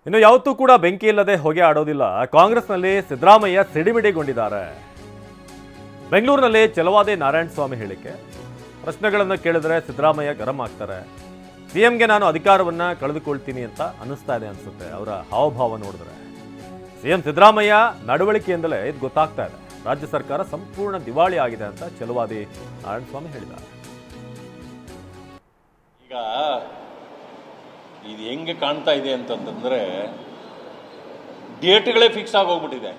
ಇನ್ನು ಯಾವತ್ತೂ ಕೂಡ ಬೆಂಕಿ ಇಲ್ಲದೆ ಹೊಗೆ ಆಡೋದಿಲ್ಲ. ಕಾಂಗ್ರೆಸ್ನಲ್ಲಿ ಸಿದ್ದರಾಮಯ್ಯ ಸಿಡಿಮಿಡಿಗೊಂಡಿದ್ದಾರೆ. ಬೆಂಗಳೂರಿನಲ್ಲಿ ಛಲವಾದಿ ನಾರಾಯಣಸ್ವಾಮಿ ಹೇಳಿಕೆ. ಪ್ರಶ್ನೆಗಳನ್ನು ಕೇಳಿದ್ರೆ ಸಿದ್ದರಾಮಯ್ಯ ಗರಂ ಆಗ್ತಾರೆ. ಸಿಎಂಗೆ ನಾನು ಅಧಿಕಾರವನ್ನ ಕಳೆದುಕೊಳ್ತೀನಿ ಅಂತ ಅನಿಸ್ತಾ ಇದೆ ಅನ್ಸುತ್ತೆ ಅವರ ಹಾವಭಾವ ನೋಡಿದ್ರೆ. ಸಿಎಂ ಸಿದ್ದರಾಮಯ್ಯ ನಡವಳಿಕೆಯಿಂದಲೇ ಇದು ಗೊತ್ತಾಗ್ತಾ ಇದೆ. ರಾಜ್ಯ ಸರ್ಕಾರ ಸಂಪೂರ್ಣ ದಿವಾಳಿ ಆಗಿದೆ ಅಂತ ಛಲವಾದಿ ನಾರಾಯಣಸ್ವಾಮಿ ಹೇಳಿದ್ದಾರೆ. ಈಗ ಇದು ಹೆಂಗೆ ಕಾಣ್ತಾ ಇದೆ ಅಂತಂದ್ರೆ ಡೇಟ್ಗಳೇ ಫಿಕ್ಸ್ ಆಗೋಗ್ಬಿಟ್ಟಿದೆ.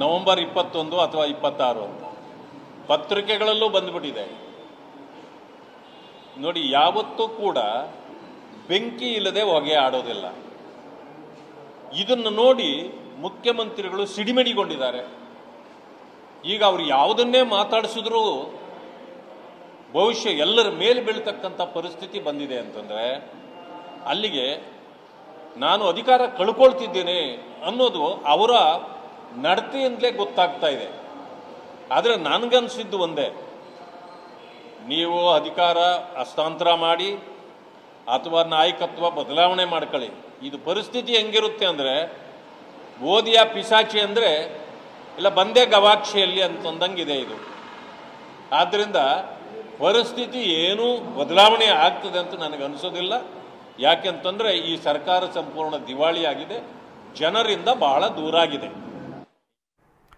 ನವೆಂಬರ್ 21 ಅಥವಾ 26 ಅಂತ ಪತ್ರಿಕೆಗಳಲ್ಲೂ ಬಂದ್ಬಿಟ್ಟಿದೆ. ನೋಡಿ, ಯಾವತ್ತೂ ಕೂಡ ಬೆಂಕಿ ಇಲ್ಲದೆ ಹೊಗೆ ಆಡೋದಿಲ್ಲ. ಇದನ್ನು ನೋಡಿ ಮುಖ್ಯಮಂತ್ರಿಗಳು ಸಿಡಿಮಿಡಿಗೊಂಡಿದ್ದಾರೆ. ಈಗ ಅವರು ಯಾವುದನ್ನೇ ಮಾತಾಡಿಸಿದ್ರು ಭವಿಷ್ಯ ಎಲ್ಲರ ಮೇಲೆ ಬೀಳ್ತಕ್ಕಂಥ ಪರಿಸ್ಥಿತಿ ಬಂದಿದೆ ಅಂತಂದರೆ ಅಲ್ಲಿಗೆ ನಾನು ಅಧಿಕಾರ ಕಳ್ಕೊಳ್ತಿದ್ದೇನೆ ಅನ್ನೋದು ಅವರ ನಡತೆಯಿಂದಲೇ ಗೊತ್ತಾಗ್ತಾ ಇದೆ. ಆದರೆ ನನಗನ್ಸಿದ್ದು ಒಂದೇ, ನೀವು ಅಧಿಕಾರ ಹಸ್ತಾಂತರ ಮಾಡಿ ಅಥವಾ ನಾಯಕತ್ವ ಬದಲಾವಣೆ ಮಾಡ್ಕೊಳ್ಳಿ. ಇದು ಪರಿಸ್ಥಿತಿ ಹೆಂಗಿರುತ್ತೆ ಅಂದರೆ ಓದಿಯ ಪಿಸಾಚಿ ಅಂದರೆ ಇಲ್ಲ ಬಂದೇ ಗವಾಕ್ಷಿಯಲ್ಲಿ ಅಂತಂದಂಗಿದೆ ಇದು. ಆದ್ದರಿಂದ ಪರಿಸ್ಥಿತಿ ಏನೂ ಬದಲಾವಣೆ ಆಗ್ತದೆ ಅಂತ ನನಗೆ ಅನಿಸೋದಿಲ್ಲ. ಯಾಕೆಂತಂದರೆ ಈ ಸರ್ಕಾರ ಸಂಪೂರ್ಣ ದಿವಾಳಿಯಾಗಿದೆ, ಜನರಿಂದ ಬಹಳ ದೂರಾಗಿದೆ.